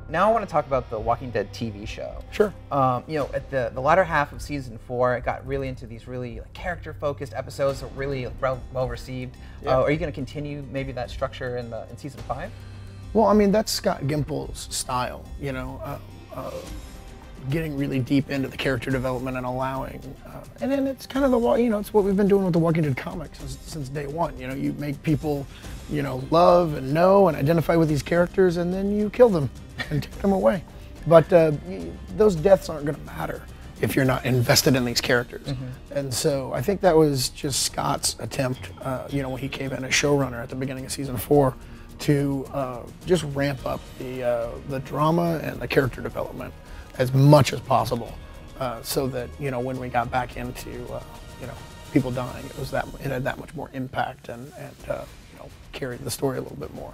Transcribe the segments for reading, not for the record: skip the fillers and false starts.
now I want to talk about the Walking Dead TV show. Sure. You know, at the latter half of season 4, it got really into these really like, character-focused episodes that were really well received. Yeah. Are you going to continue maybe that structure in season 5? Well, I mean, that's Scott Gimple's style, you know, getting really deep into the character development and allowing, and then it's kind of it's what we've been doing with the Walking Dead comics since day one. You know, you make people, you know, love and know and identify with these characters, and then you kill them and take them away. But those deaths aren't going to matter if you're not invested in these characters. And so I think that was just Scott's attempt, you know, when he came in as showrunner at the beginning of season 4, to just ramp up the drama and the character development as much as possible, so that, you know, when we got back into you know, people dying, it had that much more impact and you know, carried the story a little bit more.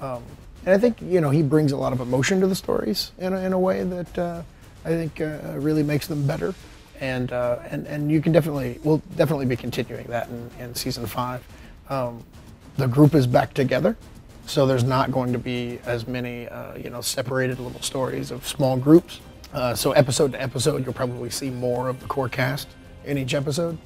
And I think, you know, he brings a lot of emotion to the stories in a way that I think really makes them better. And you can we'll definitely be continuing that in season 5. The group is back together, so there's not going to be as many you know, separated little stories of small groups. So episode to episode, you'll probably see more of the core cast in each episode.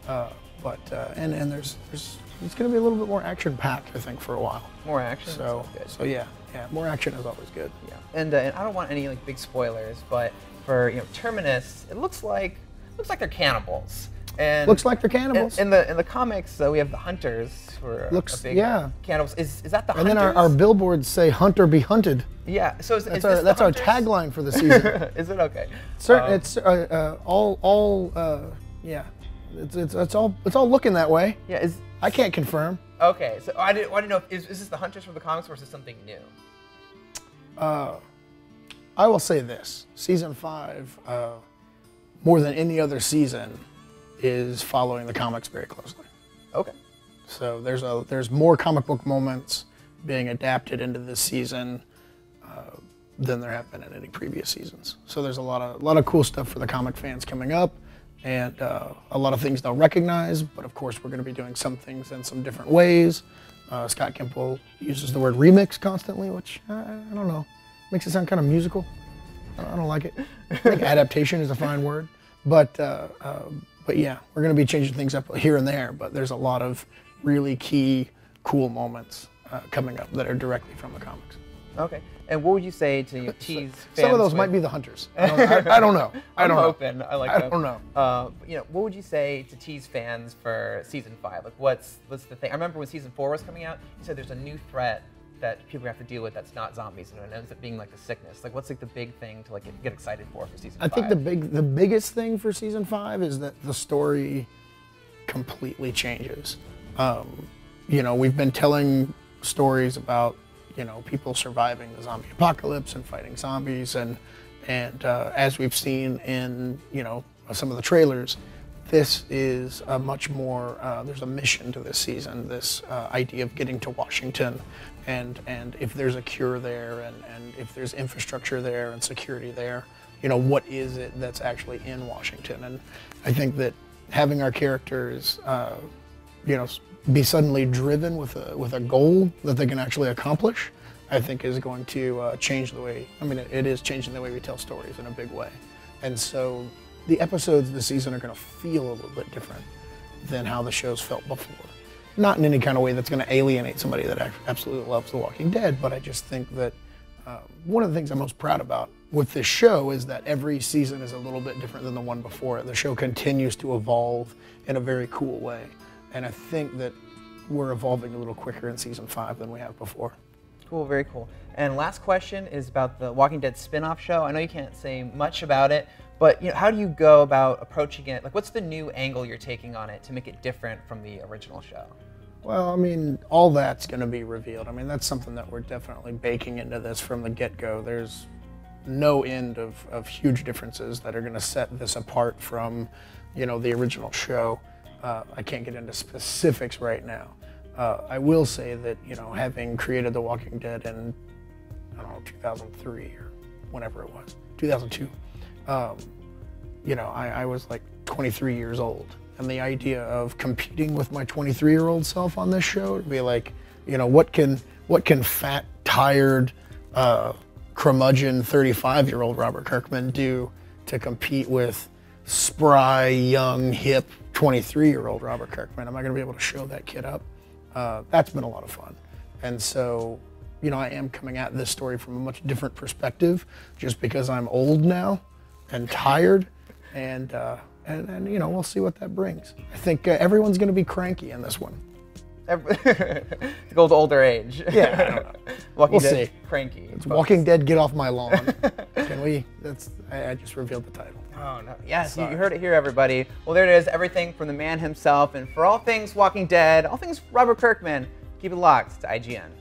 And there's it's going to be a little bit more action-packed, I think, for a while. More action. So yeah, more action is always good. Yeah, and I don't want any like big spoilers, but for, you know, Terminus, it looks like they're cannibals. And looks like they're cannibals. In the comics, we have the hunters who are big cannibals. Is that the hunters? And then our billboards say "Hunt or be hunted." Yeah. So that's our tagline for the season. Is it okay? It's yeah. It's all looking that way. Yeah. I can't confirm. Okay. So I didn't know is this the hunters from the comics or is this something new? I will say this: season 5, more than any other season, is following the comics very closely. Okay. So there's more comic book moments being adapted into this season than there have been in any previous seasons. So there's a lot of cool stuff for the comic fans coming up, and a lot of things they'll recognize. But of course, we're going to be doing some things in some different ways. Scott Gimple uses the word remix constantly, which I don't know, makes it sound kind of musical. I don't like it. I think adaptation is a fine word, but yeah, we're going to be changing things up here and there, but there's a lot of really key, cool moments coming up that are directly from the comics. Okay. And what would you say to tease fans? Some of those might be the hunters. I don't know. I'm hoping. I like that. I don't know. You know, what would you say to tease fans for season 5? Like, what's the thing? I remember when season 4 was coming out, you said there's a new threat that people have to deal with that's not zombies, and it ends up being like the sickness. Like, what's like the big thing to like get excited for season 5? I think the biggest thing for season 5 is that the story completely changes. You know, we've been telling stories about, you know, people surviving the zombie apocalypse and fighting zombies, and as we've seen in, you know, some of the trailers, this is a much more, there's a mission to this season, this idea of getting to Washington, and if there's a cure there, and if there's infrastructure there and security there, you know, what is it that's actually in Washington? And I think that having our characters, you know, be suddenly driven with a goal that they can actually accomplish, I think is going to change the way, I mean, it is changing the way we tell stories in a big way. And so the episodes this season are going to feel a little bit different than how the show's felt before. Not in any kind of way that's going to alienate somebody that absolutely loves The Walking Dead, but I just think that one of the things I'm most proud about with this show is that every season is a little bit different than the one before it. The show continues to evolve in a very cool way. And I think that we're evolving a little quicker in season 5 than we have before. Cool, very cool. And last question is about the Walking Dead spin-off show. I know you can't say much about it, but you know, how do you go about approaching it? Like, what's the new angle you're taking on it to make it different from the original show? Well, I mean, all that's going to be revealed. I mean, that's something that we're definitely baking into this from the get-go. There's no end of huge differences that are going to set this apart from, you know, the original show. I can't get into specifics right now. I will say that, you know, having created The Walking Dead in, I don't know, 2003 or whenever it was, 2002, you know, I was like 23 years old. And the idea of competing with my 23-year-old self on this show would be like, you know, what can fat, tired, curmudgeon 35-year-old Robert Kirkman do to compete with spry, young, hip 23-year-old Robert Kirkman? Am I going to be able to show that kid up? That's been a lot of fun. And so, you know, I am coming at this story from a much different perspective, just because I'm old now and tired, and you know, we'll see what that brings. I think everyone's going to be cranky in this one. To go to older age. Yeah, I don't know. Walking We'll Dead, see. cranky. It's Walking Dead, Get Off My Lawn. Can we? I just revealed the title. Oh, no. Yes, you heard it here, everybody. Well, there it is. Everything from the man himself. And for all things Walking Dead, all things Robert Kirkman, keep it locked to IGN.